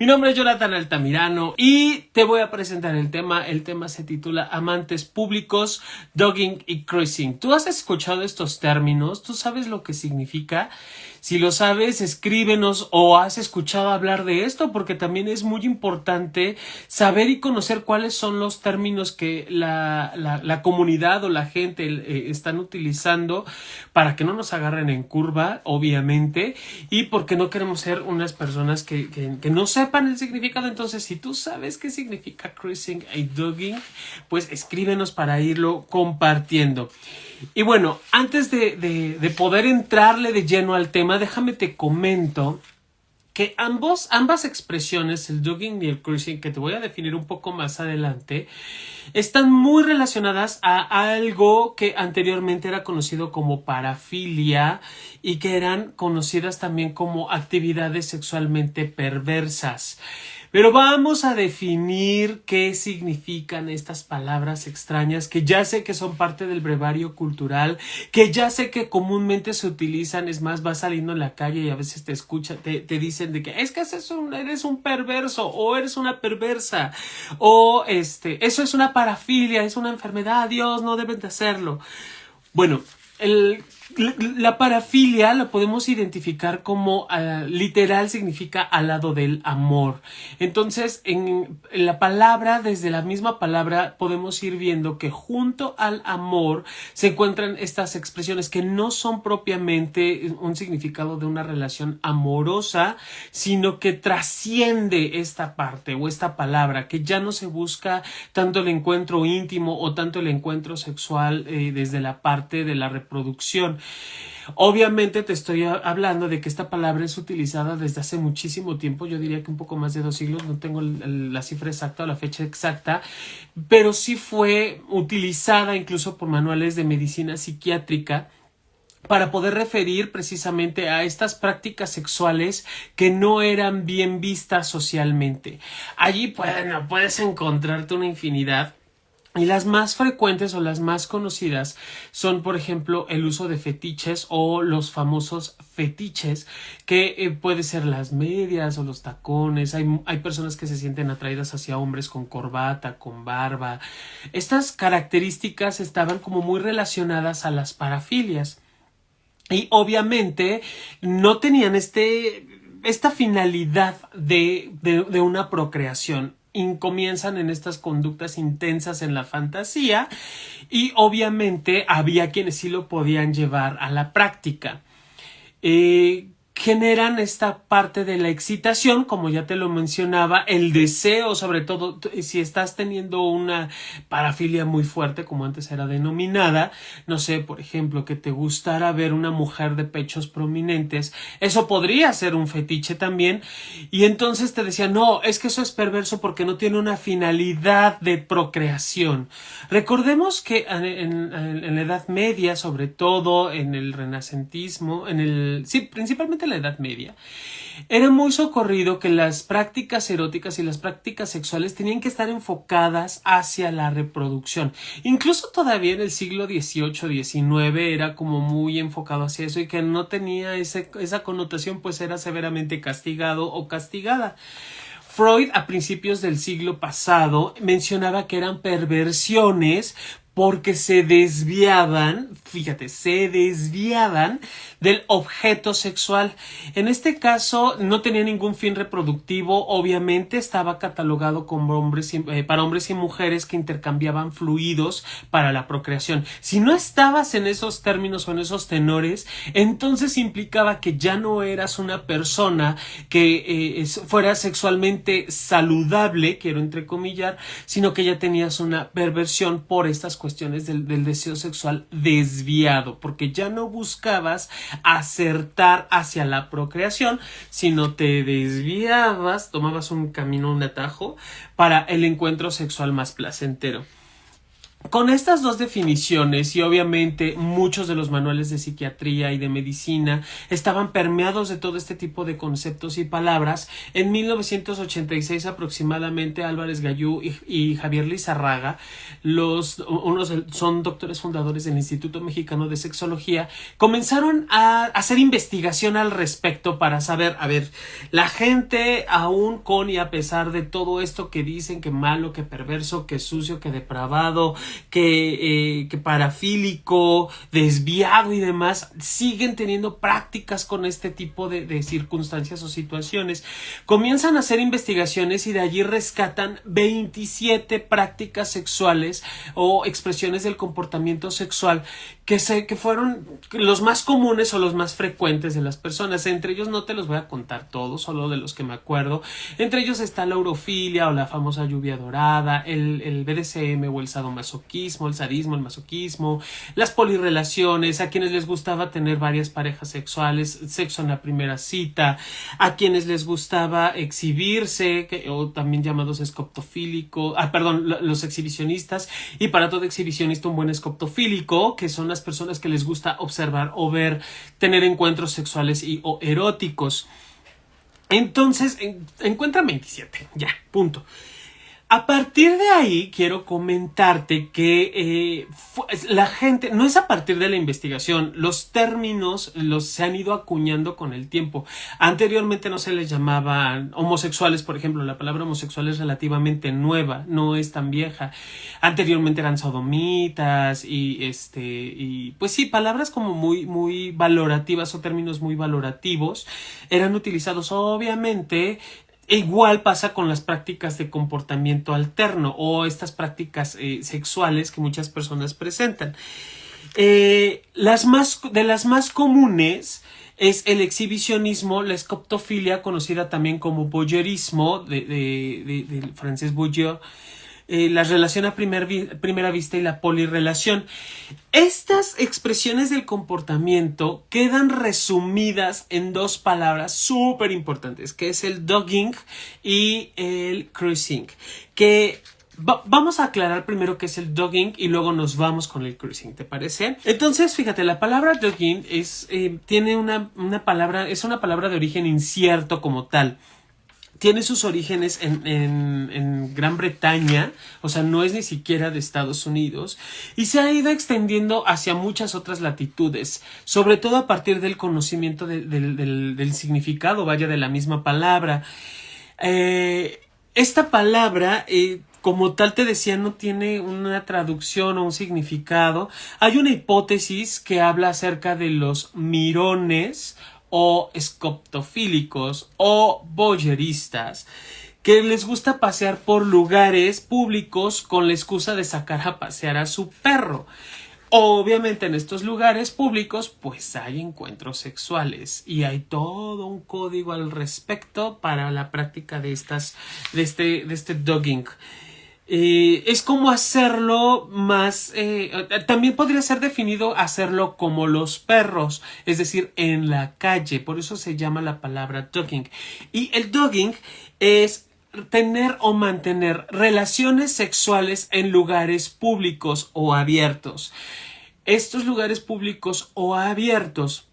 Mi nombre es Jonathan Altamirano y te voy a presentar el tema. El tema se titula Amantes públicos, dogging y cruising. ¿Tú has escuchado estos términos? ¿Tú sabes lo que significa? Si lo sabes, escríbenos o has escuchado hablar de esto, porque también es muy importante saber y conocer cuáles son los términos que la comunidad o la gente están utilizando para que no nos agarren en curva, obviamente, y porque no queremos ser unas personas que no sepan el significado. Entonces, si tú sabes qué significa cruising y dogging, pues escríbenos para irlo compartiendo. Y bueno, antes de poder entrarle de lleno al tema, déjame te comento que ambas expresiones, el dogging y el cruising, que te voy a definir un poco más adelante, están muy relacionadas a algo que anteriormente era conocido como parafilia y que eran conocidas también como actividades sexualmente perversas. Pero vamos a definir qué significan estas palabras extrañas que ya sé que son parte del brevario cultural, que ya sé que comúnmente se utilizan. Es más, vas saliendo en la calle y a veces te dicen de que es que eres un perverso o eres una perversa o eso es una parafilia, es una enfermedad, Dios, no deben de hacerlo. Bueno, la parafilia la podemos identificar como literal significa al lado del amor. Entonces, en la palabra, desde la misma palabra, podemos ir viendo que junto al amor se encuentran estas expresiones que no son propiamente un significado de una relación amorosa, sino que trasciende esta parte o esta palabra, que ya no se busca tanto el encuentro íntimo o tanto el encuentro sexual desde la parte de la reproducción. Obviamente te estoy hablando de que esta palabra es utilizada desde hace muchísimo tiempo, yo diría que un poco más de 2 siglos, no tengo la cifra exacta o la fecha exacta, pero sí fue utilizada incluso por manuales de medicina psiquiátrica para poder referir precisamente a estas prácticas sexuales que no eran bien vistas socialmente. Allí puedes encontrarte una infinidad. Y las más frecuentes o las más conocidas son, por ejemplo, el uso de fetiches o los famosos fetiches, que puede ser las medias o los tacones. Hay personas que se sienten atraídas hacia hombres con corbata, con barba. Estas características estaban como muy relacionadas a las parafilias. Y obviamente no tenían esta finalidad de una procreación. Y comienzan en estas conductas intensas en la fantasía y obviamente había quienes sí lo podían llevar a la práctica. Generan esta parte de la excitación, como ya te lo mencionaba, el deseo, sobre todo si estás teniendo una parafilia muy fuerte, como antes era denominada, no sé, por ejemplo, que te gustara ver una mujer de pechos prominentes, eso podría ser un fetiche también, y entonces te decían, no, es que eso es perverso porque no tiene una finalidad de procreación. Recordemos que en la Edad Media, sobre todo en el renacentismo, principalmente en la Edad Media, era muy socorrido que las prácticas eróticas y las prácticas sexuales tenían que estar enfocadas hacia la reproducción. Incluso todavía en el siglo XVIII, XIX era como muy enfocado hacia eso y que no tenía esa connotación, pues era severamente castigado o castigada. Freud, a principios del siglo pasado, mencionaba que eran perversiones porque se desviaban del objeto sexual. En este caso no tenía ningún fin reproductivo, obviamente estaba catalogado como para hombres y mujeres que intercambiaban fluidos para la procreación. Si no estabas en esos términos o en esos tenores, entonces implicaba que ya no eras una persona que fuera sexualmente saludable, quiero entrecomillar, sino que ya tenías una perversión por estas cuestiones del deseo sexual desviado, porque ya no buscabas acertar hacia la procreación, sino te desviabas, tomabas un camino, un atajo para el encuentro sexual más placentero. Con estas dos definiciones y obviamente muchos de los manuales de psiquiatría y de medicina estaban permeados de todo este tipo de conceptos y palabras, en 1986 aproximadamente Álvarez Gallú y Javier Lizarraga, son doctores fundadores del Instituto Mexicano de Sexología, comenzaron a hacer investigación al respecto para saber, a ver, la gente aún con y a pesar de todo esto que dicen que malo, que perverso, que sucio, que depravado, que parafílico, desviado y demás, siguen teniendo prácticas con este tipo de circunstancias o situaciones. Comienzan a hacer investigaciones y de allí rescatan 27 prácticas sexuales o expresiones del comportamiento sexual que fueron los más comunes o los más frecuentes de las personas. Entre ellos no te los voy a contar todos, solo de los que me acuerdo. Entre ellos está la urofilia o la famosa lluvia dorada, el BDSM o el sadomasoquismo, el sadismo, el masoquismo, las polirrelaciones, a quienes les gustaba tener varias parejas sexuales, sexo en la primera cita, a quienes les gustaba exhibirse, o también llamados escoptofílicos, los exhibicionistas, y para todo exhibicionista un buen escoptofílico, que son las personas que les gusta observar o ver, tener encuentros sexuales o eróticos. Entonces, encuentra 27, ya, punto. A partir de ahí quiero comentarte que la gente, no es a partir de la investigación, los términos se han ido acuñando con el tiempo. Anteriormente no se les llamaban homosexuales, por ejemplo, la palabra homosexual es relativamente nueva, no es tan vieja. Anteriormente eran sodomitas y pues sí, palabras como muy valorativas o términos muy valorativos eran utilizados. Obviamente igual pasa con las prácticas de comportamiento alterno o estas prácticas sexuales que muchas personas presentan. De las más comunes es el exhibicionismo, la escoptofilia, conocida también como voyeurismo, del francés voyeur, la relación a primera vista y la polirrelación. Estas expresiones del comportamiento quedan resumidas en dos palabras súper importantes, que es el dogging y el cruising, que vamos a aclarar primero qué es el dogging y luego nos vamos con el cruising, ¿te parece? Entonces, fíjate, la palabra dogging tiene una palabra, es una palabra de origen incierto como tal. Tiene sus orígenes en Gran Bretaña, o sea, no es ni siquiera de Estados Unidos, y se ha ido extendiendo hacia muchas otras latitudes, sobre todo a partir del conocimiento del significado, vaya, de la misma palabra. Esta palabra, como tal te decía, no tiene una traducción o un significado. Hay una hipótesis que habla acerca de los mirones o escoptofílicos o voyeuristas que les gusta pasear por lugares públicos con la excusa de sacar a pasear a su perro. Obviamente en estos lugares públicos pues hay encuentros sexuales y hay todo un código al respecto para la práctica de este dogging. Es como hacerlo más, también podría ser definido hacerlo como los perros, es decir, en la calle, por eso se llama la palabra dogging. Y el dogging es tener o mantener relaciones sexuales en lugares públicos o abiertos. Estos lugares públicos o abiertos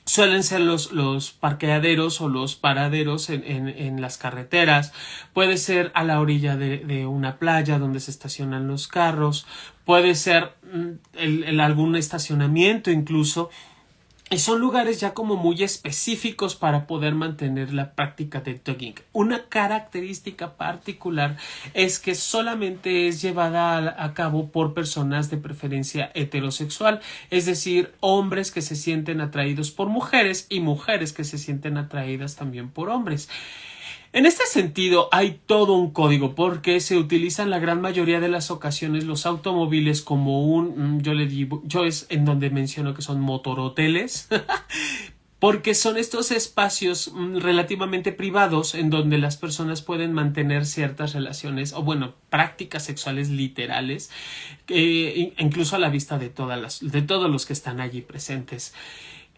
suelen ser los parqueaderos o los paraderos en las carreteras. Puede ser a la orilla de una playa donde se estacionan los carros. Puede ser algún estacionamiento incluso. Y son lugares ya como muy específicos para poder mantener la práctica de dogging. Una característica particular es que solamente es llevada a cabo por personas de preferencia heterosexual, es decir, hombres que se sienten atraídos por mujeres y mujeres que se sienten atraídas también por hombres. En este sentido hay todo un código porque se utilizan la gran mayoría de las ocasiones los automóviles como yo es en donde menciono que son motoroteles porque son estos espacios relativamente privados en donde las personas pueden mantener ciertas relaciones o bueno, prácticas sexuales literales incluso a la vista de todos los que están allí presentes.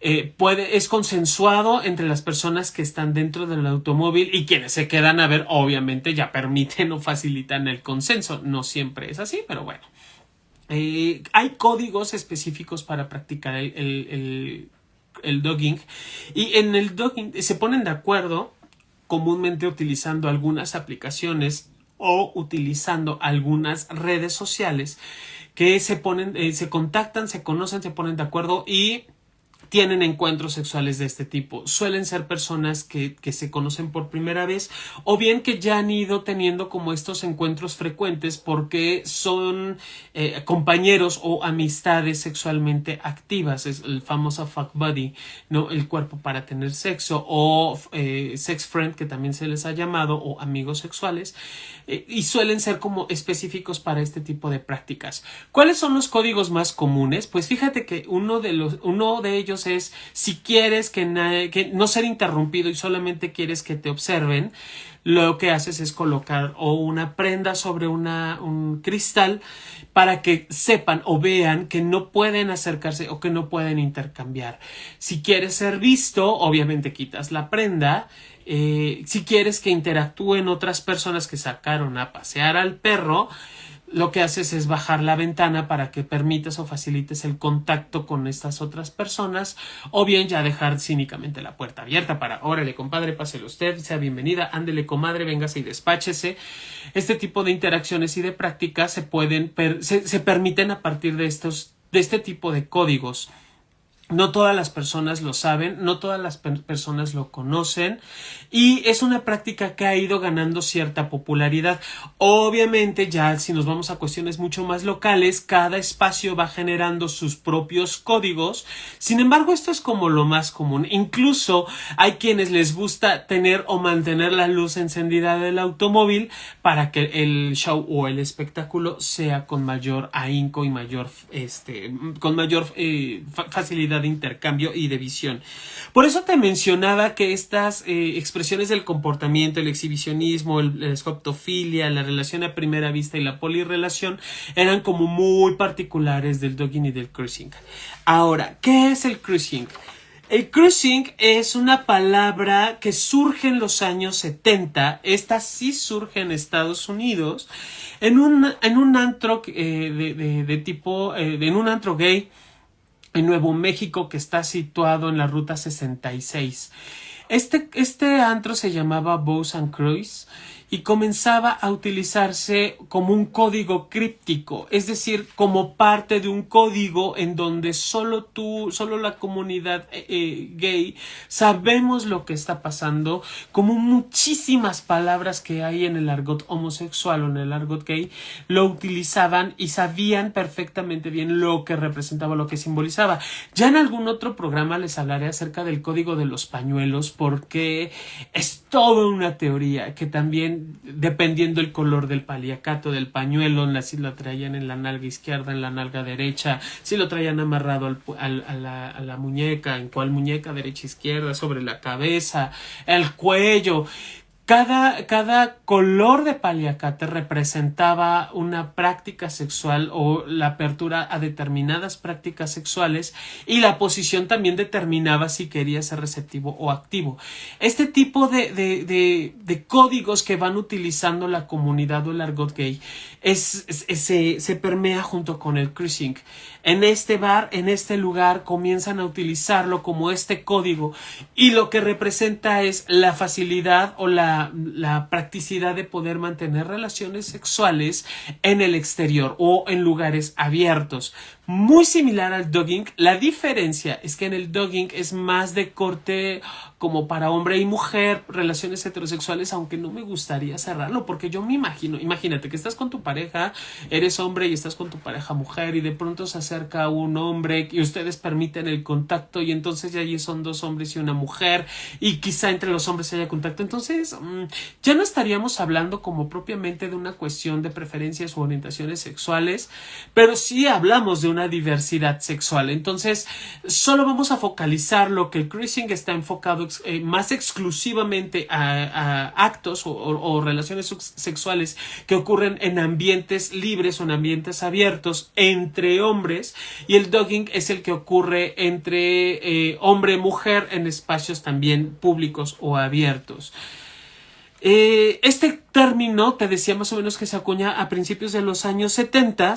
Es consensuado entre las personas que están dentro del automóvil y quienes se quedan a ver, obviamente ya permiten o facilitan el consenso. No siempre es así, pero bueno. Hay códigos específicos para practicar el dogging, y en el dogging se ponen de acuerdo comúnmente utilizando algunas aplicaciones o utilizando algunas redes sociales que se contactan, se conocen, se ponen de acuerdo y tienen encuentros sexuales de este tipo. Suelen ser personas que se conocen por primera vez, o bien que ya han ido teniendo como estos encuentros frecuentes porque son compañeros o amistades sexualmente activas. Es el famoso fuck buddy, ¿no? El cuerpo para tener sexo, o sex friend, que también se les ha llamado, o amigos sexuales, y suelen ser como específicos para este tipo de prácticas. ¿Cuáles son los códigos más comunes? Pues fíjate que uno de ellos es: si quieres que no ser interrumpido y solamente quieres que te observen, lo que haces es colocar o una prenda sobre un cristal para que sepan o vean que no pueden acercarse o que no pueden intercambiar. Si quieres ser visto, obviamente quitas la prenda. Si quieres que interactúen otras personas que sacaron a pasear al perro, lo que haces es bajar la ventana para que permitas o facilites el contacto con estas otras personas, o bien ya dejar cínicamente la puerta abierta para: órale, compadre, pásele usted, sea bienvenida, ándele, comadre, véngase y despáchese. Este tipo de interacciones y de prácticas se permiten a partir de este tipo de códigos. No todas las personas lo saben, no todas las personas lo conocen, y es una práctica que ha ido ganando cierta popularidad. Obviamente, ya si nos vamos a cuestiones mucho más locales, cada espacio va generando sus propios códigos. Sin embargo, esto es como lo más común. Incluso hay quienes les gusta tener o mantener la luz encendida del automóvil para que el show o el espectáculo sea con mayor ahínco y con mayor facilidad de intercambio y de visión. Por eso te mencionaba que estas expresiones del comportamiento, el exhibicionismo, la escoptofilia, la relación a primera vista y la polirrelación eran como muy particulares del dogging y del cruising. Ahora, ¿qué es el cruising? El cruising es una palabra que surge en los años 70. Esta sí surge en Estados Unidos en un antro en un antro gay en Nuevo México, que está situado en la ruta 66. Este antro se llamaba Bows and Cruise y comenzaba a utilizarse como un código críptico, es decir, como parte de un código en donde solo la comunidad gay sabemos lo que está pasando, como muchísimas palabras que hay en el argot homosexual o en el argot gay lo utilizaban y sabían perfectamente bien lo que representaba, lo que simbolizaba. Ya en algún otro programa les hablaré acerca del código de los pañuelos, porque es toda una teoría que también, dependiendo el color del paliacato del pañuelo, si lo traían en la nalga izquierda, en la nalga derecha, si lo traían amarrado a la muñeca, en cuál muñeca, derecha, izquierda, sobre la cabeza, el cuello. Cada color de paliacate representaba una práctica sexual o la apertura a determinadas prácticas sexuales, y la posición también determinaba si quería ser receptivo o activo. Este tipo de códigos que van utilizando la comunidad o el argot gay se permea junto con el cruising. En este bar, en este lugar, comienzan a utilizarlo como este código, y lo que representa es la facilidad o la practicidad de poder mantener relaciones sexuales en el exterior o en lugares abiertos. Muy similar al dogging. La diferencia es que en el dogging es más de corte como para hombre y mujer, relaciones heterosexuales, aunque no me gustaría cerrarlo, porque yo me imagínate que estás con tu pareja, eres hombre y estás con tu pareja mujer, y de pronto se acerca un hombre y ustedes permiten el contacto, y entonces ya allí son dos hombres y una mujer, y quizá entre los hombres haya contacto. Entonces ya no estaríamos hablando como propiamente de una cuestión de preferencias u orientaciones sexuales, pero sí hablamos de una diversidad sexual. Entonces solo vamos a focalizar lo que el cruising está enfocado más exclusivamente a actos o relaciones sexuales que ocurren en ambientes libres o en ambientes abiertos entre hombres, y el dogging es el que ocurre entre hombre-mujer en espacios también públicos o abiertos. Este término, te decía más o menos que se acuña a principios de los años 70,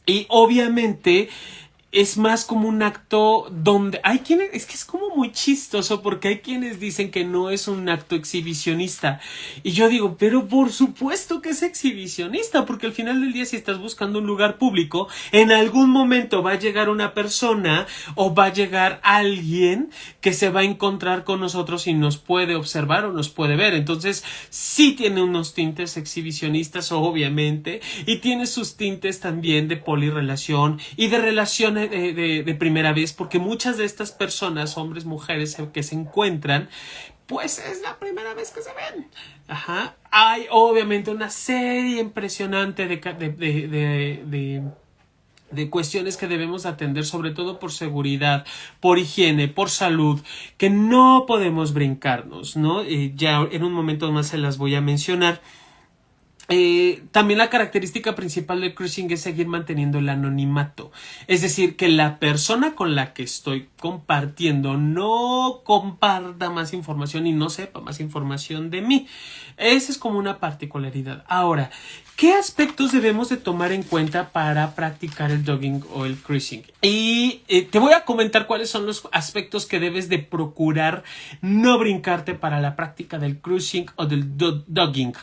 Y obviamente es más como un acto donde hay quienes, es que es como muy chistoso porque hay quienes dicen que no es un acto exhibicionista. Y yo digo, pero por supuesto que es exhibicionista, porque al final del día si estás buscando un lugar público, en algún momento va a llegar una persona o va a llegar alguien que se va a encontrar con nosotros y nos puede observar o nos puede ver. Entonces sí tiene unos tintes exhibicionistas, obviamente, y tiene sus tintes también de polirrelación y de relaciones de primera vez, porque muchas de estas personas, hombres, mujeres que se encuentran, pues es la primera vez que se ven. Ajá. Hay obviamente una serie impresionante de cuestiones que debemos atender, sobre todo por seguridad, por higiene, por salud, que no podemos brincarnos, ¿no? Ya en un momento más se las voy a mencionar. También la característica principal del cruising es seguir manteniendo el anonimato. Es decir, que la persona con la que estoy compartiendo no comparta más información y no sepa más información de mí. Esa es como una particularidad. Ahora, ¿qué aspectos debemos de tomar en cuenta para practicar el dogging o el cruising? Y te voy a comentar cuáles son los aspectos que debes de procurar no brincarte para la práctica del cruising o del dogging.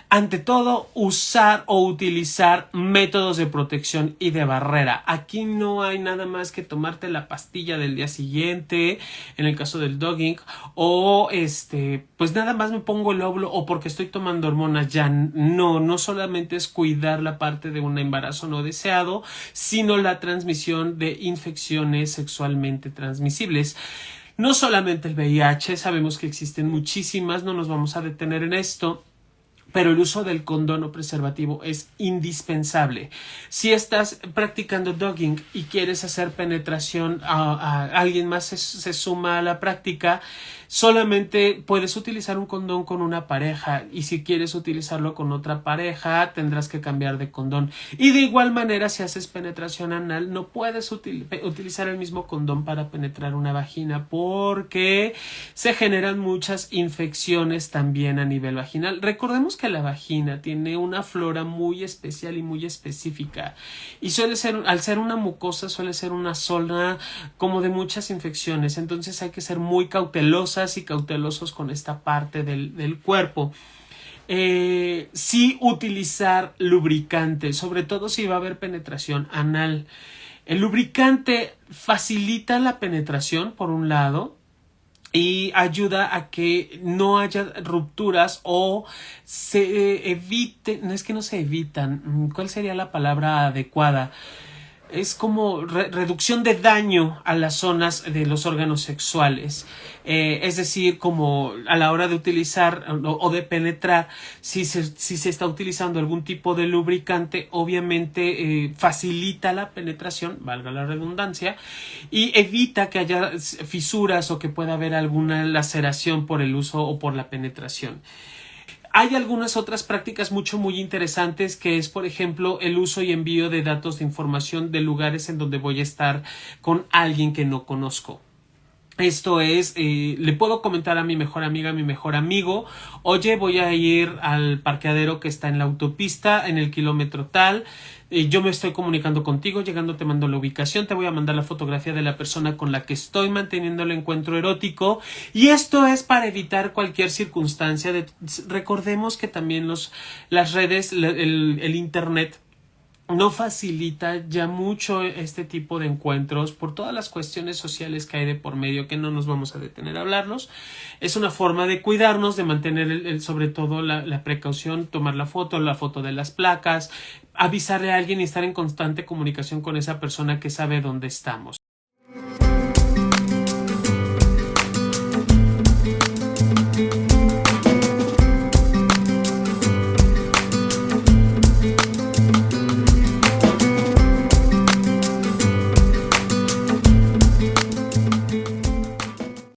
Ante todo, usar o utilizar métodos de protección y de barrera. Aquí no hay nada más que tomarte la pastilla del día siguiente, en el caso del dogging, o pues nada más me pongo el óvulo o porque estoy tomando hormonas. Ya no solamente es cuidar la parte de un embarazo no deseado, sino la transmisión de infecciones sexualmente transmisibles. No solamente el VIH, sabemos que existen muchísimas, no nos vamos a detener en esto. Pero el uso del condón o preservativo es indispensable. Si estás practicando dogging y quieres hacer penetración, a alguien más se suma a la práctica, solamente puedes utilizar un condón con una pareja y si quieres utilizarlo con otra pareja tendrás que cambiar de condón. Y de igual manera, si haces penetración anal, no puedes utilizar el mismo condón para penetrar una vagina porque se generan muchas infecciones también a nivel vaginal. Recordemos que la vagina tiene una flora muy especial y muy específica y suele ser, al ser una mucosa, suele ser una zona como de muchas infecciones. Entonces hay que ser muy cautelosas y cautelosos con esta parte del cuerpo. Sí utilizar lubricante, sobre todo si va a haber penetración anal. El lubricante facilita la penetración por un lado y ayuda a que no haya rupturas o se evite, no es que no se evitan, ¿cuál sería la palabra adecuada? Es como reducción de daño a las zonas de los órganos sexuales. Es decir, como a la hora de utilizar o de penetrar, si se está utilizando algún tipo de lubricante, obviamente facilita la penetración, valga la redundancia, y evita que haya fisuras o que pueda haber alguna laceración por el uso o por la penetración. Hay algunas otras prácticas muy interesantes que es, por ejemplo, el uso y envío de datos de información de lugares en donde voy a estar con alguien que no conozco. Esto es, le puedo comentar a mi mejor amiga, a mi mejor amigo, oye, voy a ir al parqueadero que está en la autopista, en el kilómetro tal, yo me estoy comunicando contigo, llegando te mando la ubicación, te voy a mandar la fotografía de la persona con la que estoy manteniendo el encuentro erótico y esto es para evitar cualquier circunstancia. Recordemos que también las redes, el internet no facilita ya mucho este tipo de encuentros por todas las cuestiones sociales que hay de por medio que no nos vamos a detener a hablarlos. Es una forma de cuidarnos, de mantener sobre todo la precaución, tomar la foto de las placas, avisarle a alguien y estar en constante comunicación con esa persona que sabe dónde estamos.